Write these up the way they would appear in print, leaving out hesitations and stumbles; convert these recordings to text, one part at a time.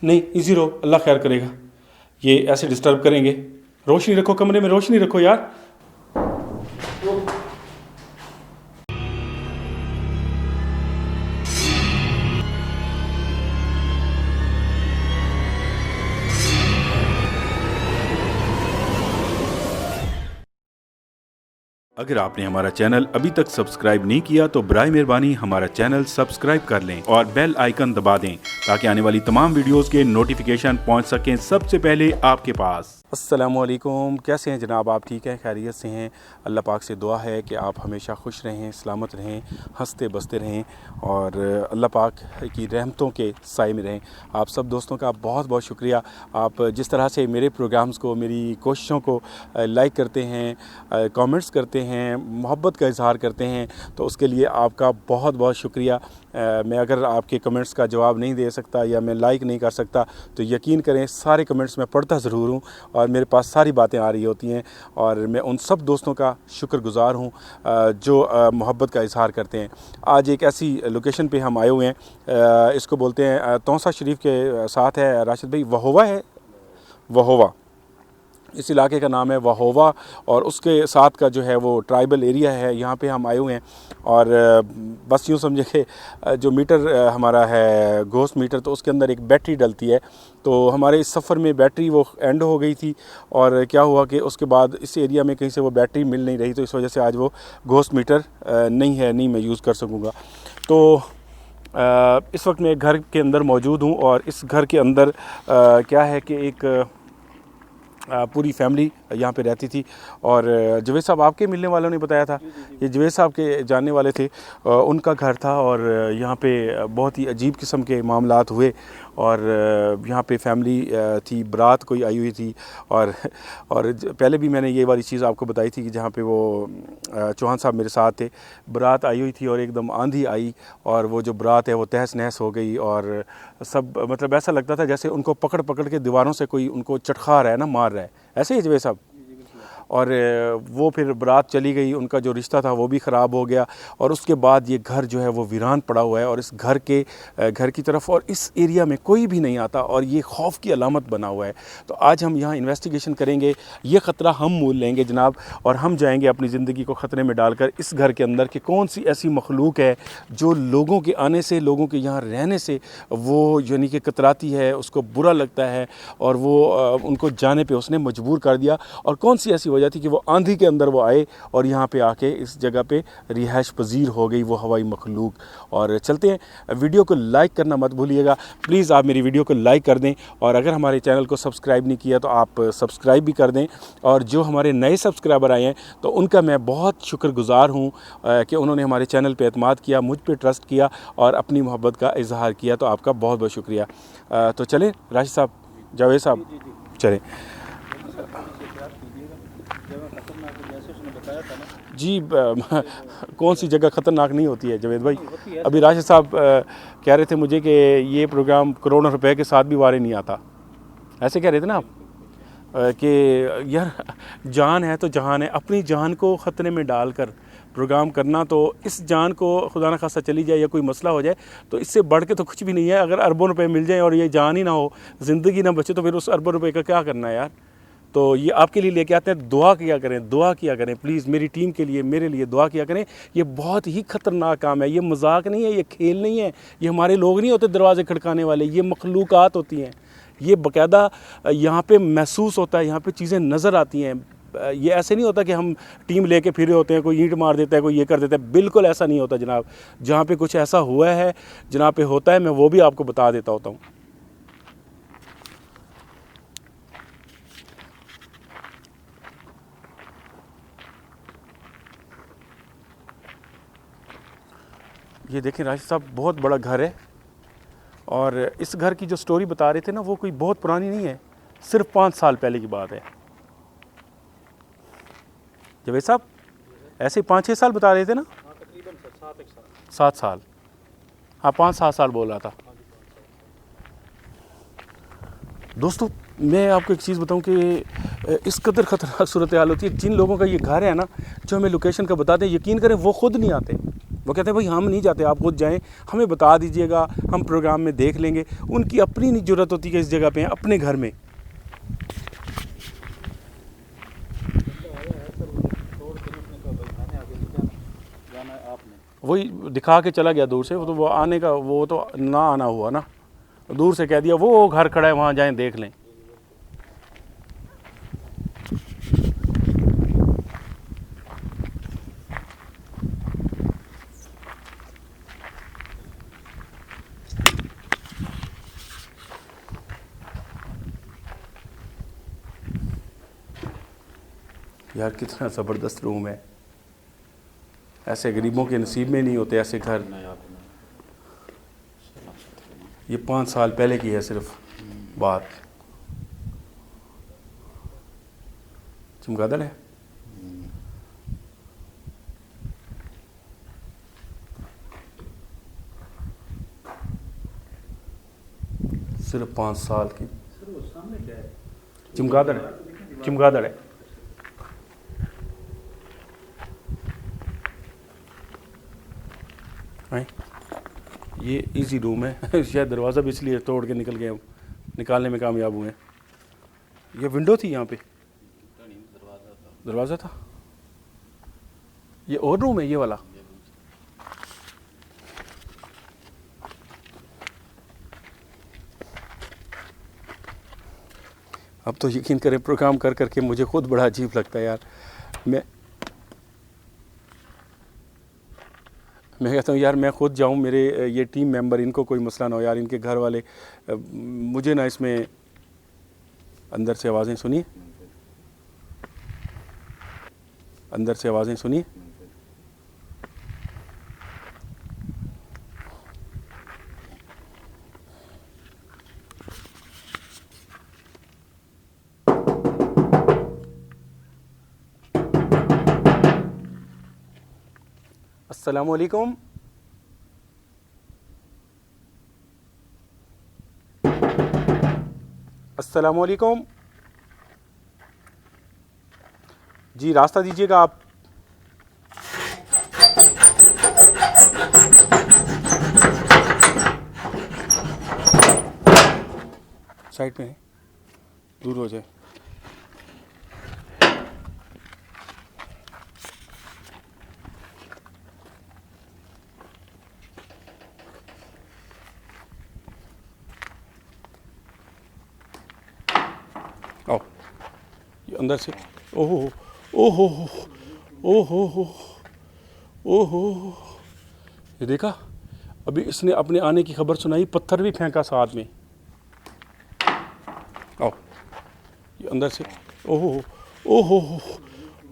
नहीं, इजी रहो, अल्लाह खैर करेगा। ये ऐसे डिस्टर्ब करेंगे। रोशनी रखो, कमरे में रोशनी रखो यार। अगर आपने हमारा चैनल अभी तक सब्सक्राइब नहीं किया तो बराए मेहरबानी हमारा चैनल सब्सक्राइब कर लें और बेल आइकन दबा दें ताकि आने वाली तमाम वीडियोस के नोटिफिकेशन पहुंच सकें सबसे पहले आपके पास। अस्सलामुअलैकुम, कैसे हैं जनाब? आप ठीक हैं, खैरियत से हैं? अल्लाह पाक से दुआ है कि आप हमेशा खुश रहें, सलामत रहें, हंसते बसते रहें और अल्लाह पाक की रहमतों के साए में रहें। आप सब दोस्तों का बहुत बहुत शुक्रिया। आप जिस तरह से मेरे प्रोग्राम्स को, मेरी कोशिशों को लाइक करते हैं, कमेंट्स करते हैं, मोहब्बत का इजहार करते हैं, तो उसके लिए आपका बहुत बहुत शुक्रिया। मैं अगर आपके कमेंट्स का जवाब नहीं दे सकता या मैं लाइक नहीं कर सकता तो यकीन करें सारे कमेंट्स मैं पढ़ता ज़रूर हूँ और मेरे पास सारी बातें आ रही होती हैं और मैं उन सब दोस्तों का शुक्रगुज़ार हूँ जो मोहब्बत का इजहार करते हैं। आज एक ऐसी लोकेशन पे हम आए हुए हैं, इसको बोलते हैं तौसा शरीफ के साथ है राशिद भाई, वहोवा है, वहोवा इस इलाके का नाम है वहोवा और उसके साथ का जो है वो ट्राइबल एरिया है। यहाँ पे हम आए हुए हैं और बस यूँ समझे कि जो मीटर हमारा है गोश्त मीटर, तो उसके अंदर एक बैटरी डलती है। तो हमारे इस सफ़र में बैटरी वो एंड हो गई थी और क्या हुआ कि उसके बाद इस एरिया में कहीं से वो बैटरी मिल नहीं रही, तो इस वजह से आज वो गोश्त मीटर नहीं मैं यूज़ कर सकूँगा। तो इस वक्त मैं एक घर के अंदर मौजूद हूँ और इस घर के अंदर क्या है कि एक पूरी फैमिली यहाँ पे रहती थी और जवेद साहब आपके मिलने वालों ने बताया था, ये जवेद साहब के जानने वाले थे, उनका घर था और यहाँ पे बहुत ही अजीब किस्म के मामलात हुए और यहाँ पे फैमिली थी, बारात कोई आई हुई थी और पहले भी मैंने ये वाली चीज़ आपको बताई थी कि जहाँ पे वो चौहान साहब मेरे साथ थे, बारात आई हुई थी और एकदम आंधी आई और वो जो बारात है वो तहस नहस हो गई और सब मतलब ऐसा लगता था जैसे उनको पकड़ पकड़ के दीवारों से कोई उनको चटखा रहा है ना, मार रहा है, ऐसे ही जवेद साहब। और वो फिर बारात चली गई, उनका जो रिश्ता था वो भी ख़राब हो गया और उसके बाद ये घर जो है वो वीरान पड़ा हुआ है और इस घर की तरफ और इस एरिया में कोई भी नहीं आता और ये खौफ की अलामत बना हुआ है। तो आज हम यहाँ इन्वेस्टिगेशन करेंगे, ये ख़तरा हम मोल लेंगे जनाब और हम जाएंगे अपनी ज़िंदगी को ख़तरे में डालकर इस घर के अंदर कि कौन सी ऐसी मखलूक है जो लोगों के आने से, लोगों के यहाँ रहने से वो यानी कि कतराती है, उसको बुरा लगता है और वो उनको जाने पर उसने मजबूर कर दिया और कौन सी ऐसी वजह थी कि वो आंधी के अंदर वो आए और यहाँ पे आके इस जगह पे रिहाइश पजीर हो गई वो हवाई मखलूक। और चलते हैं, वीडियो को लाइक करना मत भूलिएगा प्लीज़, आप मेरी वीडियो को लाइक कर दें और अगर हमारे चैनल को सब्सक्राइब नहीं किया तो आप सब्सक्राइब भी कर दें और जो हमारे नए सब्सक्राइबर आए हैं तो उनका मैं बहुत शुक्रगुज़ार हूँ कि उन्होंने हमारे चैनल पर एतमाद किया, मुझ पर ट्रस्ट किया और अपनी मोहब्बत का इजहार किया, तो आपका बहुत बहुत शुक्रिया। तो चलें राशिद साहब, जावेद साहब, चलें जी। कौन सी जगह ख़तरनाक नहीं होती है जवेद भाई? अभी राशिद साहब कह रहे थे मुझे कि ये प्रोग्राम करोड़ों रुपए के साथ भी वारे नहीं आता, ऐसे कह रहे थे ना आप कि यार जान है तो जहान है, अपनी जान को ख़तरे में डालकर प्रोग्राम करना, तो इस जान को खुदा न खासा चली जाए या कोई मसला हो जाए तो इससे बढ़ के तो कुछ भी नहीं है। अगर अरबों रुपए मिल जाएँ और ये जान ही ना हो, ज़िंदगी ना बचे, तो फिर उस अरबों रुपए का क्या करना है यार? तो ये आपके लिए लेके आते हैं, दुआ किया करें प्लीज़, मेरी टीम के लिए, मेरे लिए दुआ किया करें। ये बहुत ही ख़तरनाक काम है, ये मजाक नहीं है, ये खेल नहीं है, ये हमारे लोग नहीं होते दरवाज़े खड़काने वाले, ये मखलूक़ात होती हैं, ये बाकायदा यहाँ पे महसूस होता है, यहाँ पे चीज़ें नज़र आती हैं। ये ऐसे नहीं होता कि हम टीम लेके फिरे होते हैं, कोई ईंट मार देता है, कोई ये कर देता है, बिल्कुल ऐसा नहीं होता जनाब। जहाँ पे कुछ ऐसा हुआ है, जहाँ पे होता है, मैं वो भी आपको बता देता होता हूँ। ये देखें राशिद साहब, बहुत बड़ा घर है और इस घर की जो स्टोरी बता रहे थे ना वो कोई बहुत पुरानी नहीं है, सिर्फ 5 साल पहले की बात है जवेद साहब, ऐसे 5-6 साल बता रहे थे ना? तकरीबन 7 साल, हाँ 5-7 साल बोल रहा था। दोस्तों मैं आपको एक चीज़ बताऊं कि इस कदर ख़तरनाक सूरत हाल होती है, जिन लोगों का ये घर है ना, जो हमें लोकेशन का बताते हैं, यकीन करें वो ख़ुद नहीं आते, वो कहते हैं भाई हम नहीं जाते, आप खुद जाएं, हमें बता दीजिएगा, हम प्रोग्राम में देख लेंगे। उनकी अपनी नहीं ज़रूरत होती कि इस जगह पे हैं, अपने घर में। वही दिखा के चला गया दूर से, वो तो वो आने का, वो तो ना आना हुआ ना, दूर से कह दिया वो घर खड़ा है वहाँ जाएं देख लें। यार कितना ज़बरदस्त रूम है, ऐसे गरीबों के नसीब में नहीं होते ऐसे घर। ये 5 साल पहले की है सिर्फ बात। चमगादड़ है। सिर्फ 5 साल की। चमगादड़ है, चमगादड़ है। ये इजी रूम है शायद दरवाज़ा भी इसलिए तोड़ के निकल गए, निकालने में कामयाब हुए। ये विंडो थी यहाँ पे, दरवाज़ा था। ये और रूम है ये वाला। अब तो यकीन करें प्रोग्राम कर करके मुझे खुद बड़ा अजीब लगता है यार। मैं कहता हूँ यार मैं खुद जाऊँ, मेरे ये टीम मेंबर, इनको कोई मसला ना हो यार, इनके घर वाले, मुझे ना इसमें। अंदर से आवाज़ें सुनिए, अंदर से आवाज़ें सुनिए। अस्सलाम वालेकुम। अस्सलाम वालेकुम जी, रास्ता दीजिएगा आप। साइड में है, दूर हो जाए। आओ, ये अंदर से। ओहो ओहो ओहो ओहो, ये देखा, अभी इसने अपने आने की खबर सुनाई, पत्थर भी फेंका साथ में। आओ, ये अंदर से। ओहो ओहो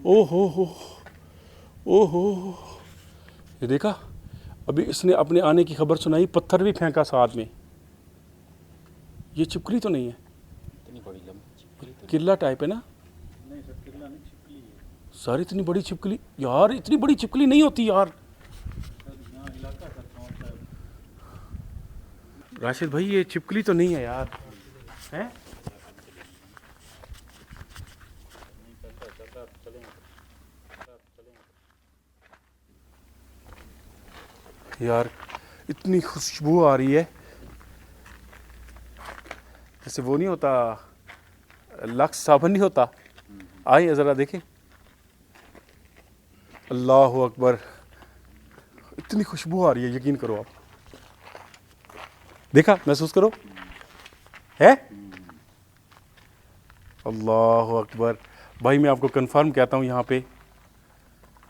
ओहो ओहो, ये देखा, अभी इसने अपने आने की खबर सुनाई, पत्थर भी फेंका साथ में। ये छिपकली तो नहीं है, किल्ला टाइप है ना? नहीं सर, किल्ला नहीं, छिपकली है सर। इतनी बड़ी छिपकली यार, इतनी बड़ी छिपकली नहीं होती यार। राशिद भाई ये छिपकली तो नहीं है यार, हैं? यार इतनी खुशबू आ रही है, जैसे वो नहीं होता लक्स साबुन नहीं होता। आइए ज़रा देखें। अल्लाह अकबर, इतनी खुशबू आ रही है, यकीन करो आप। देखा, महसूस करो, है? अल्लाह अकबर भाई, मैं आपको कंफर्म कहता हूँ, यहाँ पे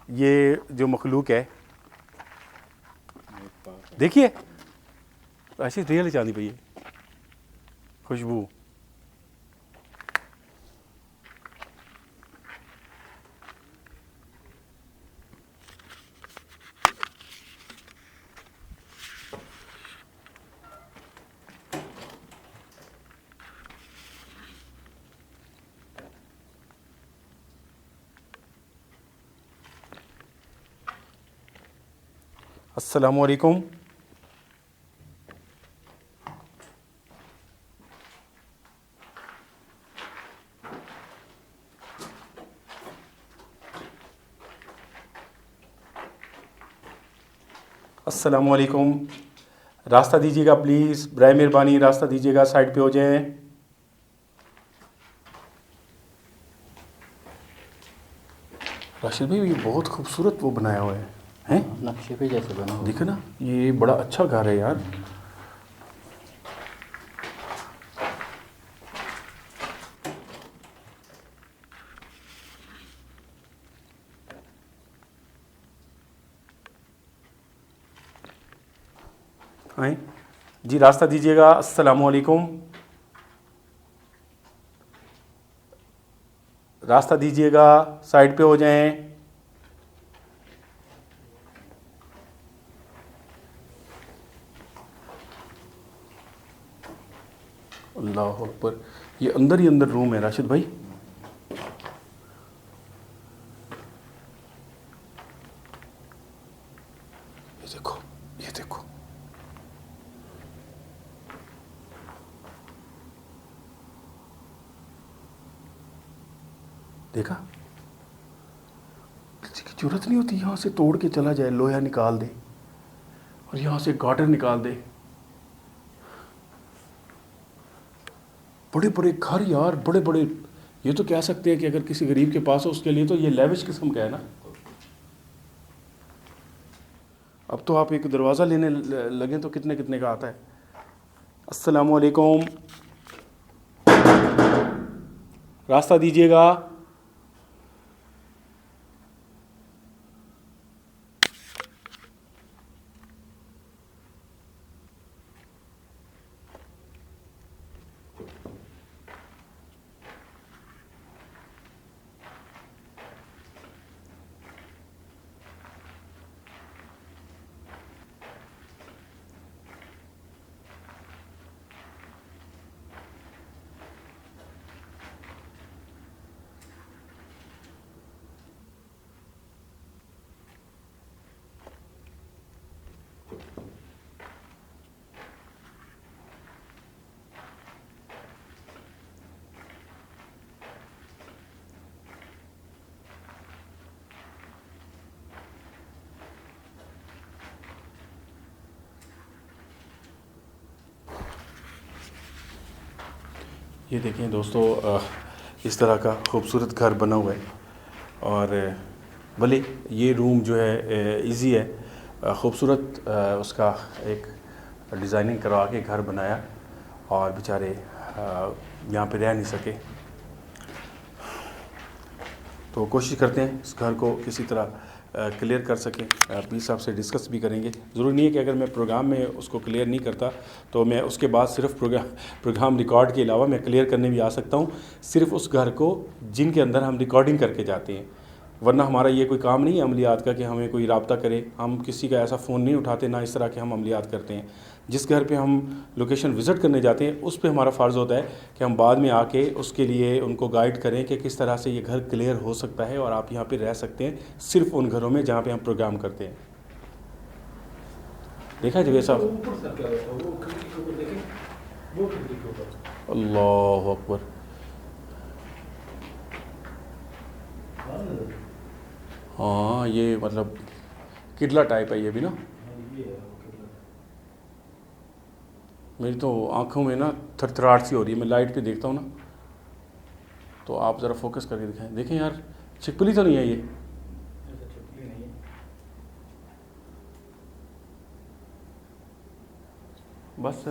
ये जो मखलूक है, देखिए ऐसी रियल चांदी पई है खुशबू। अस्सलामु अलैकुम। अस्सलाम वालेकुम। रास्ता दीजिएगा प्लीज़, बराए मेहरबानी रास्ता दीजिएगा, साइड पे हो जाएं। राशिद भाई ये बहुत खूबसूरत वो बनाया हुआ है, हैं? नक्शे पे जैसे बना हुआ। देखो ना, ये बड़ा अच्छा घर है यार। आए जी, रास्ता दीजिएगा। अस्सलाम वालेकुम, रास्ता दीजिएगा, साइड पे हो जाएं। अल्लाह अकबर, ये अंदर ही अंदर रूम है राशिद भाई। ये देखो, ये देखो, देखा? किसी की जरूरत नहीं होती यहाँ से तोड़ के चला जाए, लोहा निकाल दे और यहाँ से गार्डर निकाल दे। बड़े बड़े घर यार, बड़े बड़े। ये तो कह सकते हैं कि अगर किसी गरीब के पास हो उसके लिए तो ये लेविश किस्म का है ना। अब तो आप एक दरवाज़ा लेने लगे तो कितने कितने का आता है। अस्सलाम वालेकुम, रास्ता दीजिएगा। ये देखें दोस्तों, इस तरह का खूबसूरत घर बना हुआ है। और भले ये रूम जो है इजी है, खूबसूरत उसका एक डिज़ाइनिंग करवा के घर बनाया और बेचारे यहाँ पे रह नहीं सके। तो कोशिश करते हैं इस घर को किसी तरह क्लियर कर सकें। पीर साहब से डिस्कस भी करेंगे। ज़रूरी नहीं है कि अगर मैं प्रोग्राम में उसको क्लियर नहीं करता तो मैं उसके बाद सिर्फ प्रोग्राम रिकॉर्ड के अलावा मैं क्लियर करने भी आ सकता हूँ, सिर्फ उस घर को जिनके अंदर हम रिकॉर्डिंग करके जाते हैं। वरना हमारा ये कोई काम नहीं है अमलियात का कि हमें कोई रब्ता करे। हम किसी का ऐसा फ़ोन नहीं उठाते, ना इस तरह के हम अमलियात करते हैं। जिस घर पे हम लोकेशन विज़िट करने जाते हैं उस पे हमारा फ़र्ज़ होता है कि हम बाद में आके उसके लिए उनको गाइड करें कि किस तरह से ये घर क्लियर हो सकता है और आप यहाँ पे रह सकते हैं, सिर्फ उन घरों में जहाँ पे हम प्रोग्राम करते हैं। देखा जब साहब, अल्लाह अकबर, हाँ ये मतलब किडला टाइप है ये भी ना। मेरी तो आंखों में ना थरथराहट सी हो रही है, मैं लाइट पे देखता हूँ ना। तो आप ज़रा फोकस करके दिखाएं। देखें यार, छिपकली तो नहीं है ये? बस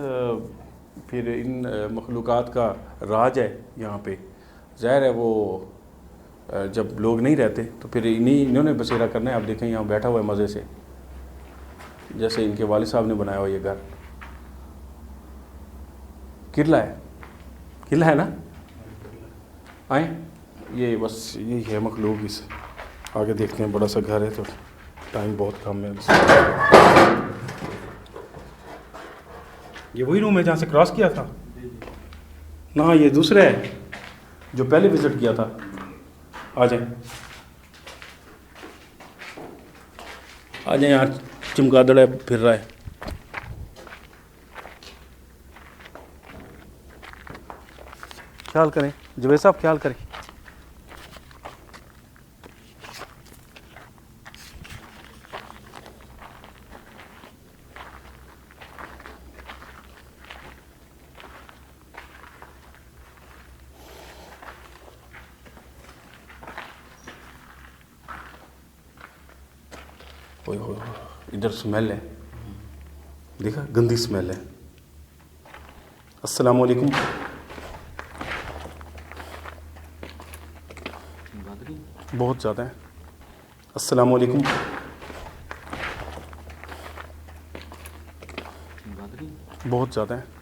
फिर इन मखलूक़ात का राज है यहाँ पे। ज़ाहिर है वो जब लोग नहीं रहते तो फिर इन्होंने बसेरा करना है। आप देखें यहाँ बैठा हुआ है मज़े से, जैसे इनके वालिद साहब ने बनाया हुआ ये घर। किला है, किला है ना। आए, ये बस यही है मखलूक। इस आगे देखते हैं, बड़ा सा घर है तो टाइम बहुत कम है। ये वही रूम है जहाँ से क्रॉस किया था ना? ये दूसरा है जो पहले विज़िट किया था। आ जाए, आ जाए, यहाँ चमगादड़ है, फिर रहा है। ख्याल करें जवेद साहब, ख्याल करें। ओए होए, इधर स्मेल है, देखा, गंदी स्मेल है। अस्सलाम वालेकुम। बहुत ज़्यादा है। अस्सलाम वालेकुम। बहुत ज़्यादा है।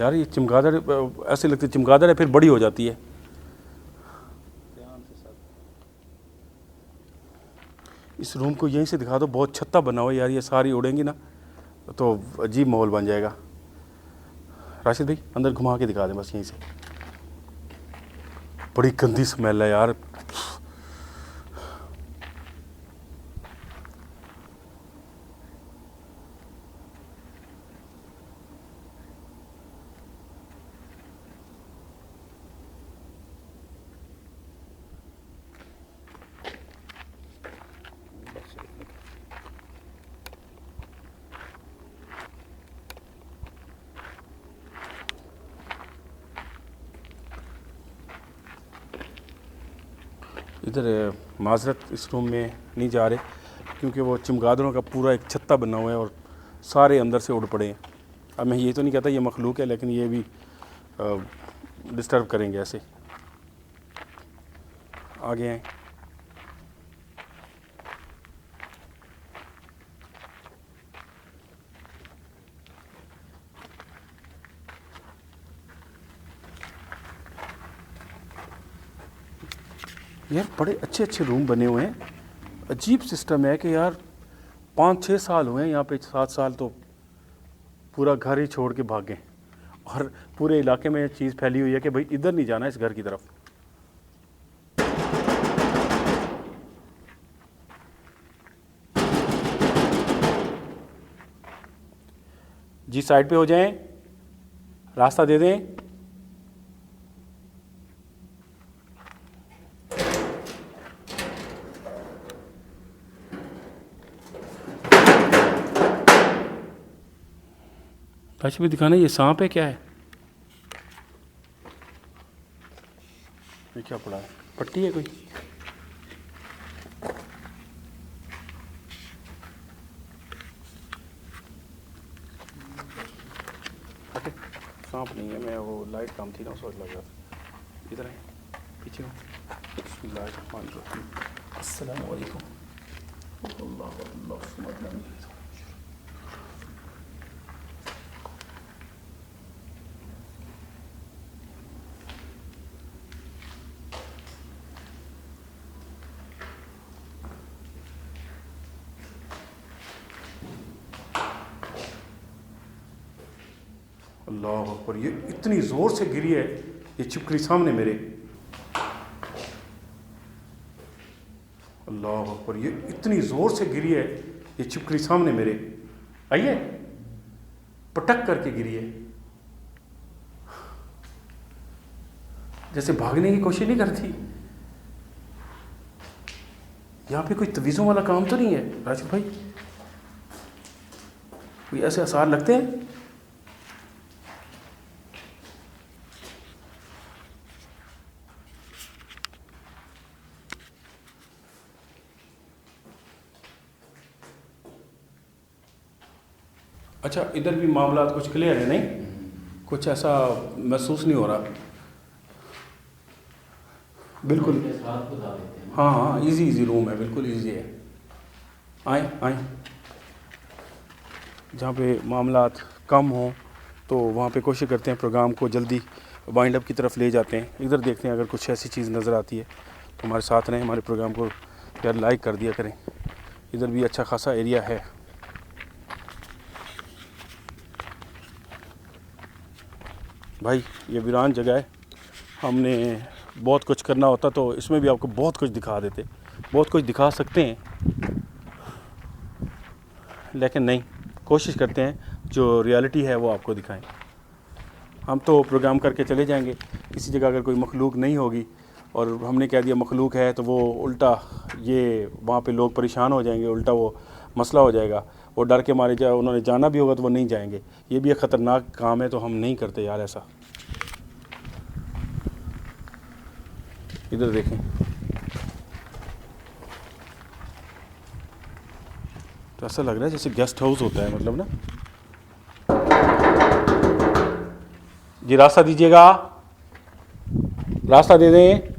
यार ये चमगादड़ ऐसे लगती है, चमगादड़ है फिर बड़ी हो जाती है। इस रूम को यहीं से दिखा दो, बहुत छत्ता बना हुआ है यार, ये सारी उड़ेंगी ना तो अजीब माहौल बन जाएगा। राशिद भाई अंदर घुमा के दिखा दें बस यहीं से। बड़ी गंदी स्मेल है यार। इधर माजरत इस रूम में नहीं जा रहे क्योंकि वो चमगादड़ों का पूरा एक छत्ता बना हुआ है और सारे अंदर से उड़ पड़े हैं। अब मैं ये तो नहीं कहता ये मखलूक है, लेकिन ये भी डिस्टर्ब करेंगे ऐसे। आगे आए। यार बड़े अच्छे अच्छे रूम बने हुए हैं। अजीब सिस्टम है कि यार 5-6 साल हुए हैं यहाँ पे, 7 साल तो पूरा घर ही छोड़ के भागे और पूरे इलाके में चीज़ फैली हुई है कि भाई इधर नहीं जाना इस घर की तरफ। जी साइड पे हो जाएं, रास्ता दे दें। भी दिखाना, ये सांप है क्या है? ये क्या पड़ा है? पट्टी है कोई? सांप नहीं है, मैं वो लाइट काम थी ना उस वक्त लग रहा था। इधर है पीछे हो। अस्सलाम वालेकुम। अल्लाह अकबर, ये इतनी ज़ोर से गिरी है ये छिपकली सामने मेरे। अल्लाह अकबर, ये इतनी ज़ोर से गिरी है ये छिपकली सामने मेरे। आइए, पटक करके गिरी है, जैसे भागने की कोशिश नहीं करती। यहाँ पे कोई तवीज़ों वाला काम तो नहीं है राशिद भाई? कोई ऐसे आसार लगते हैं? अच्छा, इधर भी मामला कुछ क्लियर है नहीं? कुछ ऐसा महसूस नहीं हो रहा? बिल्कुल। हाँ हाँ, इजी रूम है, बिल्कुल इजी है। आए आए, जहाँ पे मामलात कम हों तो वहाँ पे कोशिश करते हैं प्रोग्राम को जल्दी वाइंड अप की तरफ ले जाते हैं। इधर देखते हैं, अगर कुछ ऐसी चीज़ नज़र आती है तो हमारे साथ रहें, हमारे प्रोग्राम को यार लाइक कर दिया करें। इधर भी अच्छा खासा एरिया है। भाई ये वीरान जगह है, हमने बहुत कुछ करना होता तो इसमें भी आपको बहुत कुछ दिखा देते, बहुत कुछ दिखा सकते हैं, लेकिन नहीं, कोशिश करते हैं जो रियलिटी है वो आपको दिखाएं। हम तो प्रोग्राम करके चले जाएंगे, किसी जगह अगर कोई मखलूक नहीं होगी और हमने कह दिया मखलूक है तो वो उल्टा ये वहाँ पे लोग परेशान हो जाएंगे, उल्टा वो मसला हो जाएगा, वो डर के मारे जाए, उन्होंने जाना भी होगा तो वो नहीं जाएंगे। ये भी एक ख़तरनाक काम है, तो हम नहीं करते यार ऐसा। इधर देखें, तो ऐसा लग रहा है जैसे गेस्ट हाउस होता है, मतलब ना। जी रास्ता दीजिएगा, रास्ता दे दें,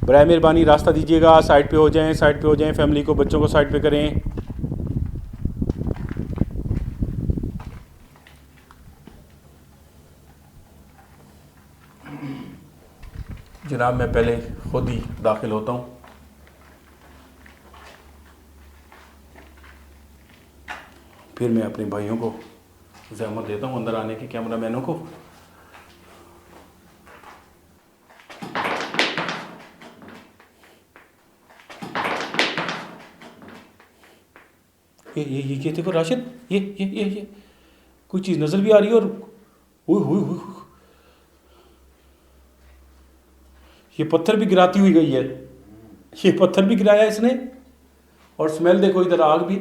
बराए मेहरबानी रास्ता दीजिएगा। साइड पे हो जाएं, साइड पे हो जाएं, फैमिली को, बच्चों को साइड पे करें। जनाब मैं पहले खुद ही दाखिल होता हूँ। फिर मैं अपने भाइयों को ज़हमत देता हूँ अंदर आने की, कैमरामैनों को। ये देखो राशिद, ये कोई चीज़ नज़र भी आ रही है। और ओए ये पत्थर भी गिराती हुई गई है, ये पत्थर भी गिराया इसने। और स्मेल देखो, इधर आग भी।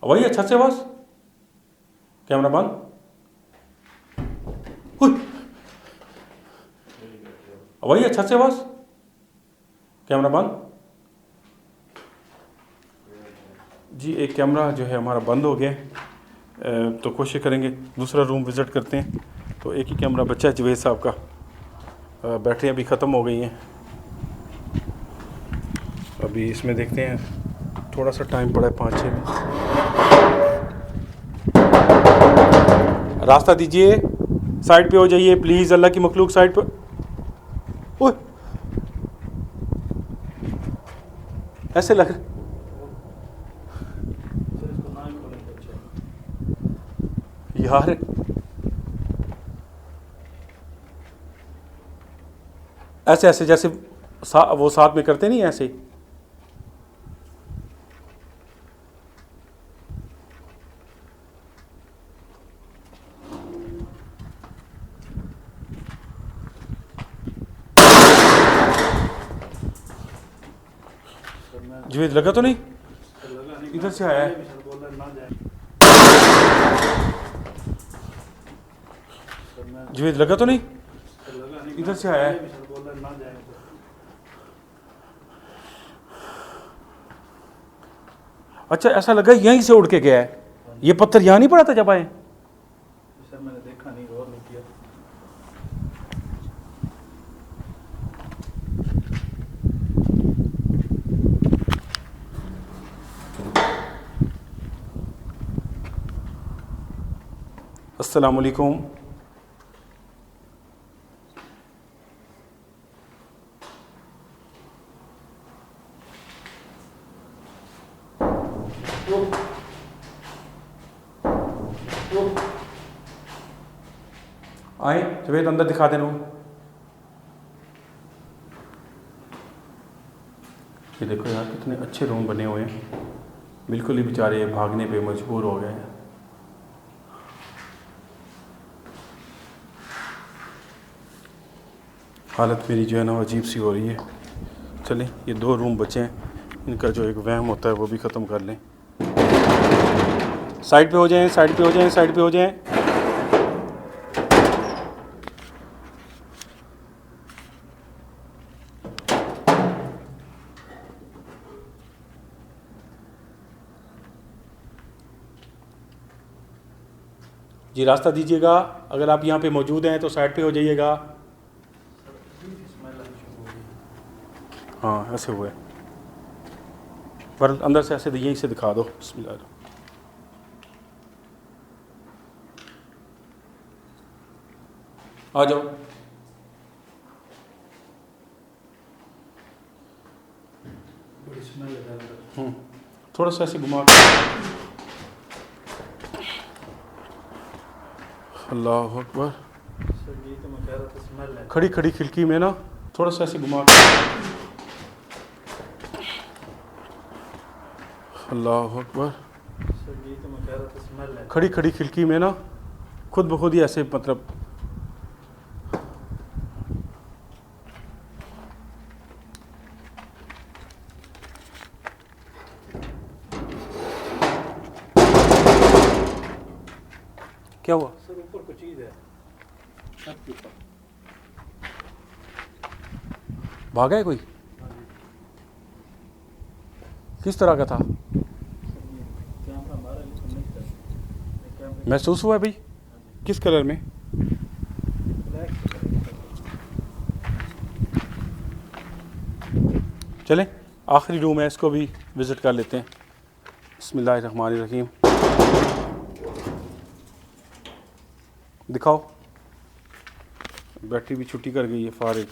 वही अच्छा से आवाज, कैमरा बंद। वही अच्छा से आवाज, कैमरा बंद। जी एक कैमरा जो है हमारा बंद हो गया, तो कोशिश करेंगे दूसरा रूम विज़िट करते हैं। तो एक ही कैमरा बचा है जवेद साहब का, बैटरियाँ भी ख़त्म हो गई हैं। अभी इसमें देखते हैं, थोड़ा सा टाइम पड़ा है, 5-6 मिनट। रास्ता दीजिए, साइड पे हो जाइए प्लीज़, अल्लाह की मखलूक साइड पे। ओए ऐसे लग यार, ऐसे ऐसे जैसे वो साथ में करते नहीं ऐसे। जवेद लगा तो नहीं, इधर से आया है। जवेद लगा तो नहीं, इधर से आया है। अच्छा ऐसा लगा यहीं से उड़ के गया है, ये पत्थर यहाँ नहीं पड़ा था जब आए। सर मैंने देखा नहीं, गौर नहीं किया। अस्सलामु अलैकुम। आए जवेद, अंदर दिखा देना। ये देखो यार कितने अच्छे रूम बने हुए हैं, बिल्कुल ही बेचारे भागने पे मजबूर हो गए हैं। हालत मेरी जो है ना अजीब सी हो रही है। चलें ये 2 रूम बचे हैं, इनका जो एक वहम होता है वो भी ख़त्म कर लें। साइड पे हो जाएं, साइड पे हो जाएं, साइड पे हो जाएं। जी रास्ता दीजिएगा, अगर आप यहाँ पे मौजूद हैं तो साइड पे हो जाइएगा। हाँ ऐसे हुए, पर अंदर से ऐसे यहीं से दिखा दो। बिस्मिल्लाह, आ जाओ। थोड़ा सा ऐसे घुमा। अल्लाह अकबर। खड़ी खड़ी खिड़की में ना थोड़ा सा ऐसे घुमा। अल्लाह अकबर। खड़ी खड़ी खिड़की में ना खुद ब खुद ही ऐसे, मतलब क्या हुआ? सर ऊपर कोई चीज़ है, छत के ऊपर। भागा है कोई? हाँ जी। किस तरह का था? सर ये कैमरा हमारा लेकिन नहीं था, ये कैमरे महसूस हुआ है भाई? किस कलर में? ब्लैक चलें, आखिरी रूम है, इसको भी विज़िट कर लेते हैं। बिस्मिल्लाहिर्रहमानिर्रहीम। दिखाओ। बैटरी भी छुट्टी कर गई है, फारिग।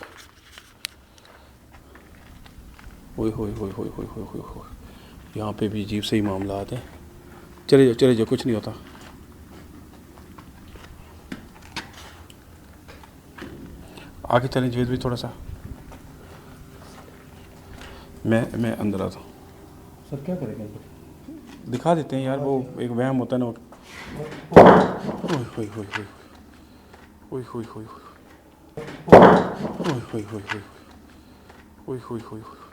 ओए होए होए होए होए होए होए होए, यहाँ पे भी अजीब से ही मामलात हैं। चले जाओ, कुछ नहीं होता। आगे चलें जवेद भी थोड़ा सा। मैं अंदर आता हूँ। सर क्या करेंगे? दिखा देते हैं यार, वो एक वहम होता है ना। ओए होए होए होए ओए होए होए होए ओए होए होए होए ओए होए होए होए।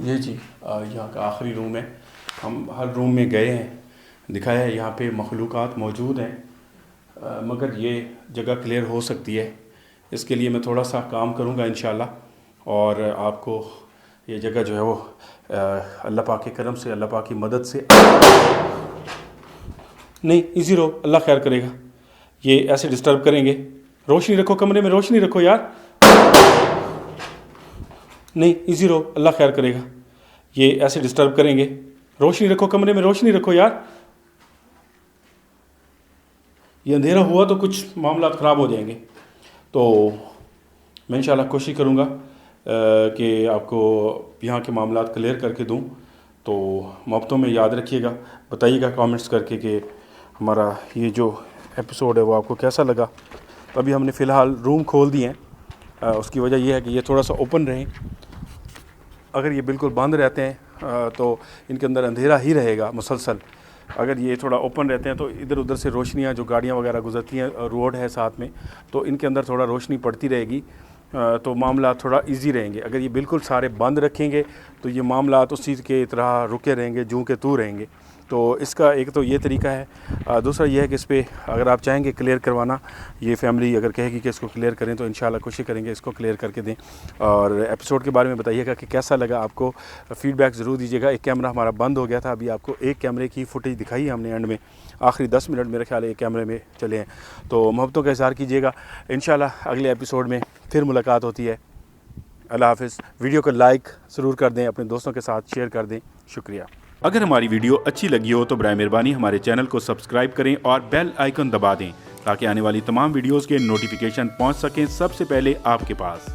ये जी यहाँ का आखिरी रूम है। हम हर रूम में गए हैं, दिखाया है, यहाँ पे मखलूक़ात मौजूद हैं, मगर ये जगह क्लियर हो सकती है। इसके लिए मैं थोड़ा सा काम करूँगा इंशाल्लाह, और आपको ये जगह जो है वो अल्लाह पाक के करम से, अल्लाह पाक की मदद से। नहीं, इजी रहो, अल्लाह खैर करेगा। ये ऐसे डिस्टर्ब करेंगे। रोशनी रखो, कमरे में रोशनी रखो यार। नहीं, इजी रहो, अल्लाह खैर करेगा। ये ऐसे डिस्टर्ब करेंगे। रोशनी रखो, कमरे में रोशनी रखो यार। ये अंधेरा हुआ तो कुछ मामला ख़राब हो जाएंगे। तो मैं इंशाल्लाह कोशिश करूँगा कि आपको यहाँ के मामलात क्लियर करके दूँ। तो मोहब्बतों में याद रखिएगा, बताइएगा कमेंट्स करके कि हमारा ये जो एपिसोड है वो आपको कैसा लगा। तो अभी हमने फ़िलहाल रूम खोल दिए हैं, उसकी वजह यह है कि ये थोड़ा सा ओपन रहें। अगर ये बिल्कुल बंद रहते हैं तो इनके अंदर अंधेरा ही रहेगा मुसलसल। अगर ये थोड़ा ओपन रहते हैं तो इधर उधर से रोशनियाँ, जो गाड़ियाँ वगैरह गुजरती हैं, रोड है साथ में, तो इनके अंदर थोड़ा रोशनी पड़ती रहेगी, तो मामला थोड़ा इजी रहेंगे। अगर ये बिल्कुल सारे बंद रखेंगे तो ये मामला उसी के तरह रुके रहेंगे, जूं के तू रहेंगे। तो इसका एक तो ये तरीका है। दूसरा ये है कि इस पर अगर आप चाहेंगे क्लियर करवाना, ये फैमिली अगर कहेगी कि इसको क्लियर करें, तो इंशाल्लाह कोशिश करेंगे इसको क्लियर करके दें। और एपिसोड के बारे में बताइएगा कि कैसा लगा आपको, फ़ीडबैक ज़रूर दीजिएगा। एक कैमरा हमारा बंद हो गया था, अभी आपको एक कैमरे की फुटेज दिखाई है हमने एंड में, आखिरी 10 मिनट मेरे ख्याल है एक कैमरे में चले हैं। तो मोहब्बतों का इज़हार कीजिएगा। इंशाल्लाह अगले एपिसोड में फिर मुलाकात होती है। अल्लाह हाफ़िज़। वीडियो को लाइक ज़रूर कर दें, अपने दोस्तों के साथ शेयर कर दें। शुक्रिया। अगर हमारी वीडियो अच्छी लगी हो तो बराए मेहरबानी हमारे चैनल को सब्सक्राइब करें और बेल आइकन दबा दें, ताकि आने वाली तमाम वीडियोस के नोटिफिकेशन पहुंच सकें सबसे पहले आपके पास।